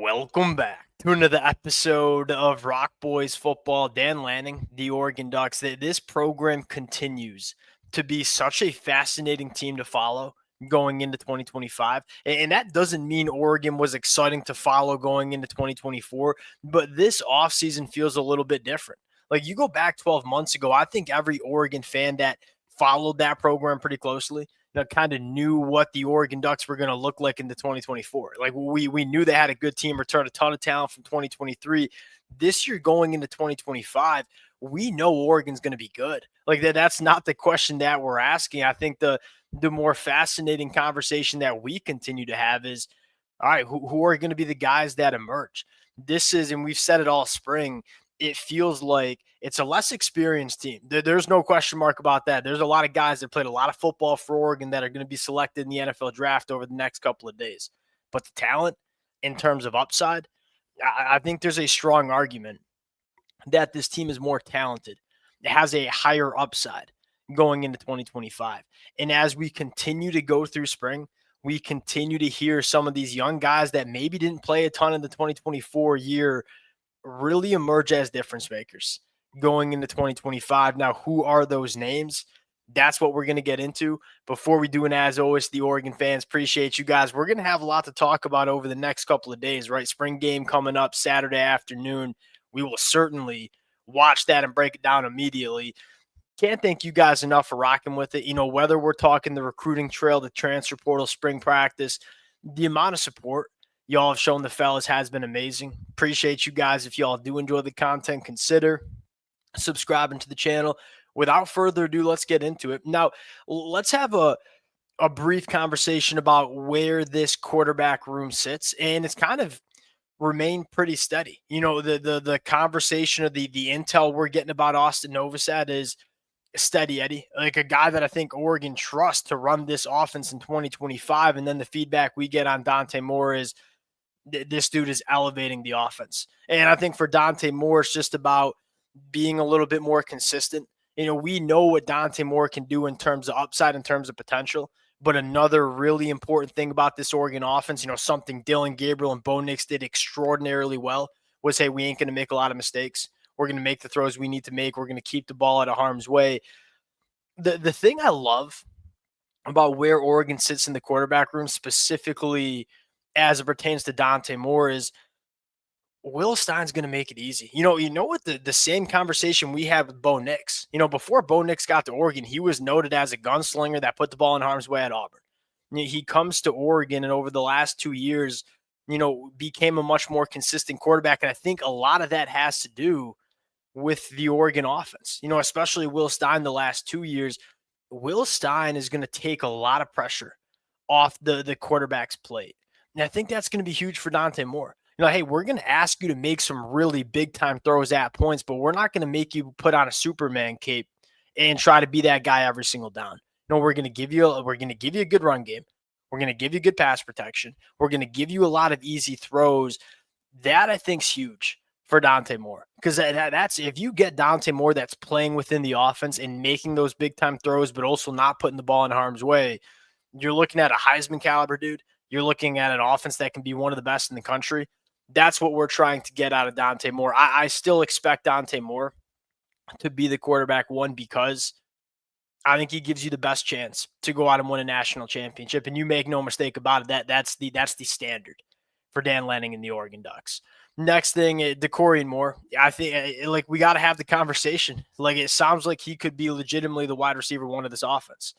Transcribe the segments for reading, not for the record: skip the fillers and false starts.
Welcome back to another episode of Rock Boys Football. Dan Lanning, the Oregon Ducks. This program continues to be such a fascinating team to follow going into 2025. And that doesn't mean Oregon was exciting to follow going into 2024, but this offseason feels a little bit different. Like you go back 12 months ago, I think every Oregon fan that followed that program pretty closely kind of knew what the Oregon Ducks were going to look like into 2024. Like we knew they had a good team, returned a ton of talent from 2023. This year going into 2025, we know Oregon's going to be good. Like that's not the question that we're asking. I think the more fascinating conversation that we continue to have is, all right, who are going to be the guys that emerge? This is, and we've said it all spring, it feels like it's a less experienced team. There's no question mark about that. There's a lot of guys that played a lot of football for Oregon that are going to be selected in the NFL draft over the next couple of days. But the talent in terms of upside, I think there's a strong argument that this team is more talented. It has a higher upside going into 2025. And as we continue to go through spring, we continue to hear some of these young guys that maybe didn't play a ton in the 2024 year really emerge as difference makers going into 2025. Now, who are those names? That's what we're going to get into. Before we do, and as always, the Oregon fans, appreciate you guys. We're going to have a lot to talk about over the next couple of days, right? Spring game coming up Saturday afternoon. We will certainly watch that and break it down immediately. Can't thank you guys enough for rocking with it. Whether we're talking the recruiting trail, the transfer portal, spring practice, the amount of support y'all have shown the fellas has been amazing. Appreciate you guys. If y'all do enjoy the content, consider subscribing to the channel. Without further ado, let's get into it. Now, let's have a brief conversation about where this quarterback room sits. And it's kind of remained pretty steady. The conversation of the intel we're getting about Austin Novosad is steady Eddie, like a guy that I think Oregon trusts to run this offense in 2025. And then the feedback we get on Dante Moore is this dude is elevating the offense. And I think for Dante Moore, it's just about being a little bit more consistent. We know what Dante Moore can do in terms of upside, in terms of potential. But another really important thing about this Oregon offense, something Dylan Gabriel and Bo Nix did extraordinarily well was, hey, we ain't going to make a lot of mistakes. We're going to make the throws we need to make. We're going to keep the ball out of harm's way. The thing I love about where Oregon sits in the quarterback room, specifically as it pertains to Dante Moore, is Will Stein's going to make it easy. You know what the same conversation we had with Bo Nix. Before Bo Nix got to Oregon, he was noted as a gunslinger that put the ball in harm's way at Auburn. He comes to Oregon, and over the last 2 years, became a much more consistent quarterback. And I think a lot of that has to do with the Oregon offense. Especially Will Stein the last 2 years. Will Stein is going to take a lot of pressure off the quarterback's plate. And I think that's going to be huge for Dante Moore. Hey, we're going to ask you to make some really big time throws at points, but we're not going to make you put on a Superman cape and try to be that guy every single down. We're going to give you a good run game. We're going to give you good pass protection. We're going to give you a lot of easy throws. That I think is huge for Dante Moore, because that's, if you get Dante Moore that's playing within the offense and making those big time throws, but also not putting the ball in harm's way, you're looking at a Heisman caliber dude. You're looking at an offense that can be one of the best in the country. That's what we're trying to get out of Dante Moore. I still expect Dante Moore to be the quarterback one, because I think he gives you the best chance to go out and win a national championship. And you make no mistake about it, that's the standard for Dan Lanning and the Oregon Ducks. Next thing, Dakorien Moore. I think we got to have the conversation. It sounds like he could be legitimately the wide receiver one of this offense.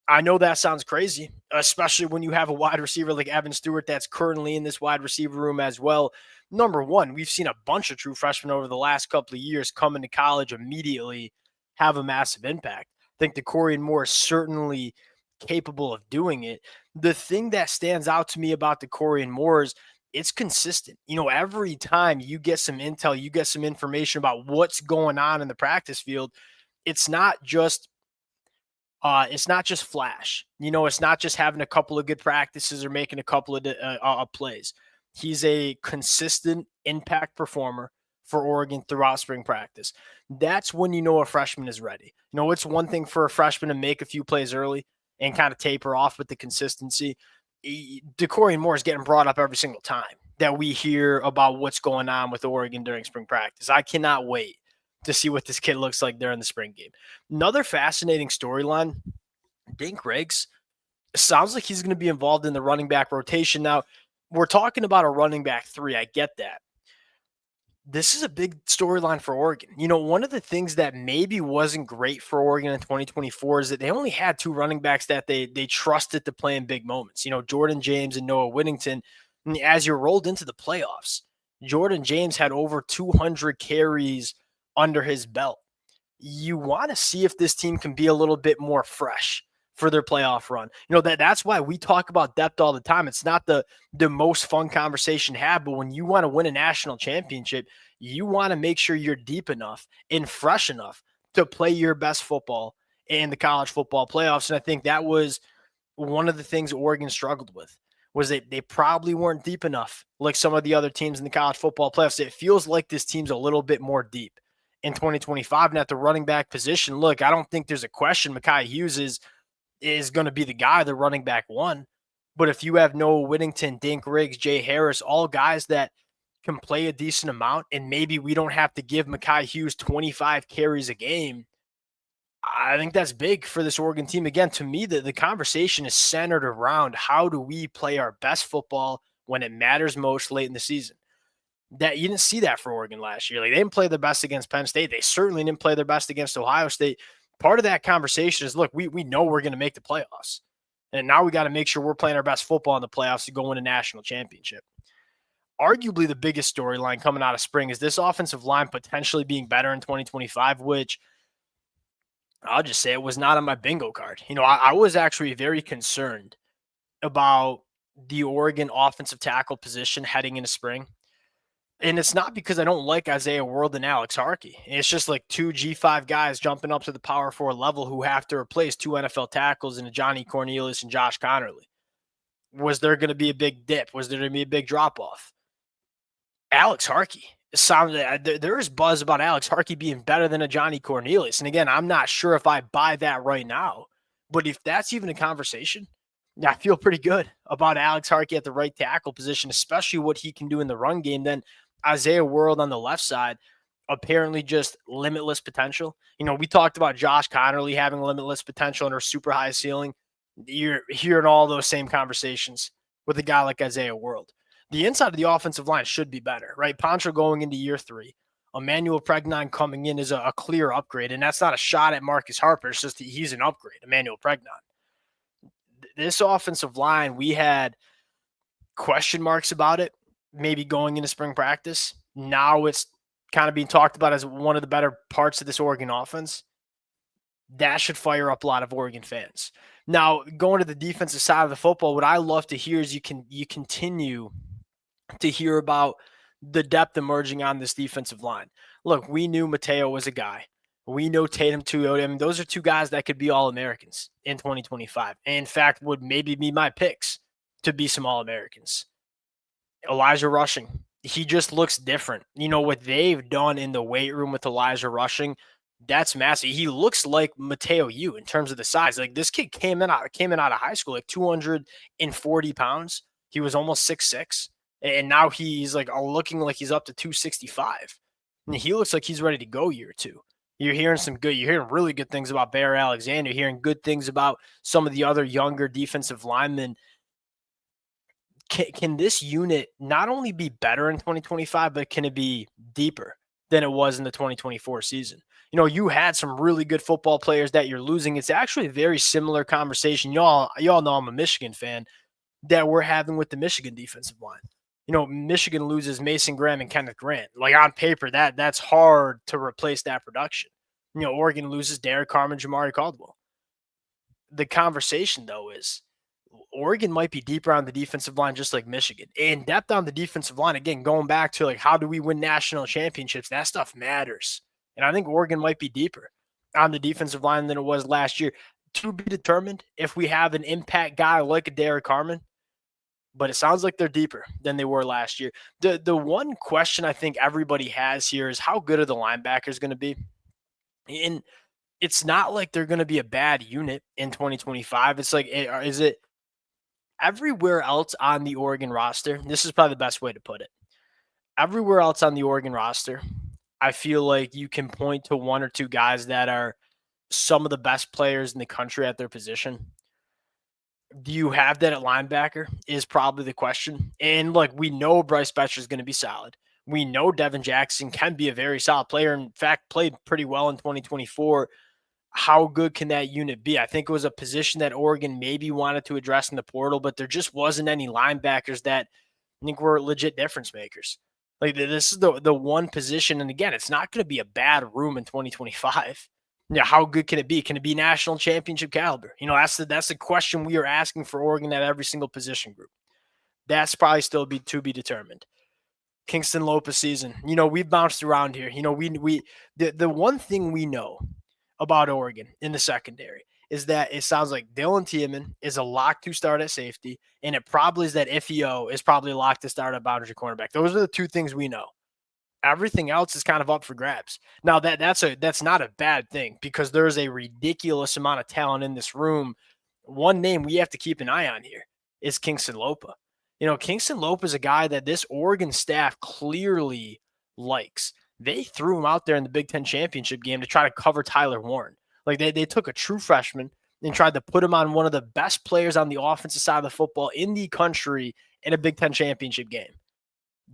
I know that sounds crazy, especially when you have a wide receiver like Evan Stewart that's currently in this wide receiver room as well. Number one, we've seen a bunch of true freshmen over the last couple of years come into college immediately have a massive impact. I think Dakorien Moore is certainly capable of doing it. The thing that stands out to me about Dakorien Moore is it's consistent. Every time you get some intel, you get some information about what's going on in the practice field, it's not just flash. It's not just having a couple of good practices or making a couple of plays. He's a consistent impact performer for Oregon throughout spring practice. That's when you know a freshman is ready. It's one thing for a freshman to make a few plays early and kind of taper off with the consistency. Dakorien Moore is getting brought up every single time that we hear about what's going on with Oregon during spring practice. I cannot wait to see what this kid looks like during the spring game. Another fascinating storyline, Dink Riggs sounds like he's going to be involved in the running back rotation. Now, we're talking about a running back three. I get that. This is a big storyline for Oregon. One of the things that maybe wasn't great for Oregon in 2024 is that they only had two running backs that they trusted to play in big moments. Jordan James and Noah Whittington. And as you rolled into the playoffs, Jordan James had over 200 carries under his belt. You want to see if this team can be a little bit more fresh for their playoff run. That's why we talk about depth all the time. It's not the most fun conversation to have, but when you want to win a national championship, you want to make sure you're deep enough and fresh enough to play your best football in the college football playoffs. And I think that was one of the things Oregon struggled with, was they probably weren't deep enough like some of the other teams in the college football playoffs. It feels like this team's a little bit more deep in 2025. And at the running back position, look, I don't think there's a question Mekhi Hughes is going to be the guy, the running back one. But if you have Noah Whittington, Dink Riggs, Jay Harris, all guys that can play a decent amount, and maybe we don't have to give Mekhi Hughes 25 carries a game, I think that's big for this Oregon team. Again, to me, the conversation is centered around how do we play our best football when it matters most late in the season. That you didn't see that for Oregon last year. Like, they didn't play their best against Penn State. They certainly didn't play their best against Ohio State. Part of that conversation is, look, we know we're going to make the playoffs. And now we got to make sure we're playing our best football in the playoffs to go win a national championship. Arguably the biggest storyline coming out of spring is this offensive line potentially being better in 2025, which I'll just say it was not on my bingo card. I was actually very concerned about the Oregon offensive tackle position heading into spring. And it's not because I don't like Isaiah World and Alex Harkey. It's just like two G5 guys jumping up to the power four level who have to replace two NFL tackles in Johnny Cornelius and Josh Connerly. Was there going to be a big dip? Was there going to be a big drop off? Alex Harkey there is buzz about Alex Harkey being better than a Johnny Cornelius. And again, I'm not sure if I buy that right now, but if that's even a conversation, I feel pretty good about Alex Harkey at the right tackle position, especially what he can do in the run game. Then Isaiah World on the left side, apparently just limitless potential. We talked about Josh Connerly having limitless potential and her super high ceiling. You're hearing all those same conversations with a guy like Isaiah World. The inside of the offensive line should be better, right? Poncho going into year 3. Emmanuel Pregnon coming in is a clear upgrade, and that's not a shot at Marcus Harper. It's just he's an upgrade, Emmanuel Pregnon. This offensive line, we had question marks about it, maybe going into spring practice. Now it's kind of being talked about as one of the better parts of this Oregon offense. That should fire up a lot of Oregon fans. Now, going to the defensive side of the football, what I love to hear is you continue to hear about the depth emerging on this defensive line. Look, we knew Mateo was a guy. We know Tatum Tuioti. I mean, those are two guys that could be All-Americans in 2025. And in fact, would maybe be my picks to be some All-Americans. Elijah Rushing, he just looks different. What they've done in the weight room with Elijah Rushing, that's massive. He looks like Mateo Yu in terms of the size. Like, this kid came in out of high school like 240 pounds. He was almost 6'6", and now he's like looking like he's up to 265. And he looks like he's ready to go year 2. You're hearing really good things about Bear Alexander, hearing good things about some of the other younger defensive linemen. Can this unit not only be better in 2025, but can it be deeper than it was in the 2024 season? You had some really good football players that you're losing. It's actually a very similar conversation. Y'all know I'm a Michigan fan, that we're having with the Michigan defensive line. Michigan loses Mason Graham and Kenneth Grant. Like, on paper, that's hard to replace that production. Oregon loses Derek Carr and Jamari Caldwell. The conversation, though, is Oregon might be deeper on the defensive line, just like Michigan. And depth on the defensive line, again, going back to like, how do we win national championships? That stuff matters. And I think Oregon might be deeper on the defensive line than it was last year. To be determined if we have an impact guy like a Derek Carman, but it sounds like they're deeper than they were last year. The one question I think everybody has here is, how good are the linebackers going to be? And it's not like they're going to be a bad unit in 2025. It's like, is it everywhere else on the Oregon roster, this is probably the best way to put it. Everywhere else on the Oregon roster, I feel like you can point to one or two guys that are some of the best players in the country at their position. Do you have that at linebacker is probably the question. And look, we know Bryce Betcher is going to be solid. We know Devin Jackson can be a very solid player. In fact, played pretty well in 2024. How good can that unit be? I think it was a position that Oregon maybe wanted to address in the portal, but there just wasn't any linebackers that I think were legit difference makers. Like this is the one position, and again, it's not going to be a bad room in 2025. Yeah, how good can it be? Can it be national championship caliber? That's the question we are asking for Oregon at every single position group. That's probably still to be determined. Kingston Lopez season. We've bounced around here. The one thing we know about Oregon in the secondary is that it sounds like Dylan Tiemann is a lock to start at safety, and it probably is that Ifio is probably locked to start at boundary cornerback. Those are the two things we know. Everything else is kind of up for grabs. Now that's not a bad thing because there's a ridiculous amount of talent in this room. One name we have to keep an eye on here is Kingston Lopa. Kingston Lopa is a guy that this Oregon staff clearly likes. They threw him out there in the Big Ten championship game to try to cover Tyler Warren. Like they took a true freshman and tried to put him on one of the best players on the offensive side of the football in the country in a Big Ten championship game.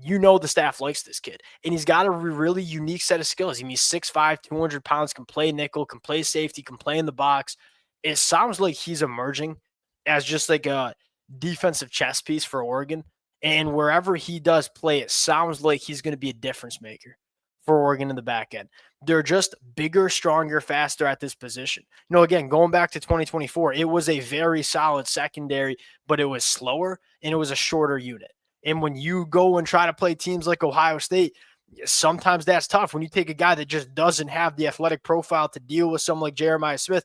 The staff likes this kid. And he's got a really unique set of skills. He's 6'5", 200 pounds, can play nickel, can play safety, can play in the box. It sounds like he's emerging as just like a defensive chess piece for Oregon. And wherever he does play, it sounds like he's going to be a difference maker for Oregon in the back end. They're just bigger, stronger, faster at this position. Again, going back to 2024, it was a very solid secondary, but it was slower and it was a shorter unit. And when you go and try to play teams like Ohio State, sometimes that's tough. When you take a guy that just doesn't have the athletic profile to deal with someone like Jeremiah Smith,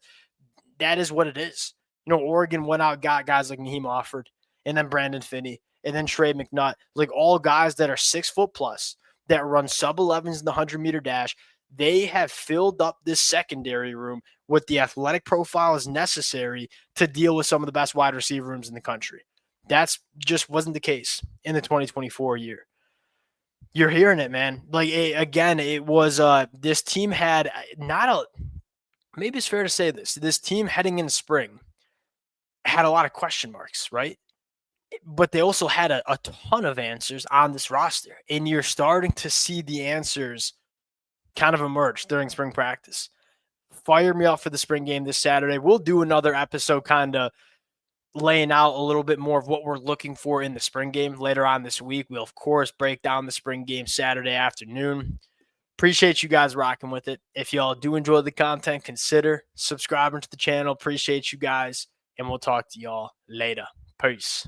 that is what it is. Oregon went out, got guys like Naheem Offord, and then Brandon Finney, and then Trey McNutt, like all guys that are 6 foot plus, that run sub-11s in the 100-meter dash. They have filled up this secondary room with the athletic profiles necessary to deal with some of the best wide receiver rooms in the country. That's just wasn't the case in the 2024 year. You're hearing it, man. It was this team had maybe it's fair to say this team heading in spring had a lot of question marks, right? But they also had a ton of answers on this roster, and you're starting to see the answers kind of emerge during spring practice. Fire me up for the spring game this Saturday. We'll do another episode kind of laying out a little bit more of what we're looking for in the spring game later on this week. We'll, of course, break down the spring game Saturday afternoon. Appreciate you guys rocking with it. If y'all do enjoy the content, consider subscribing to the channel. Appreciate you guys, and we'll talk to y'all later. Peace.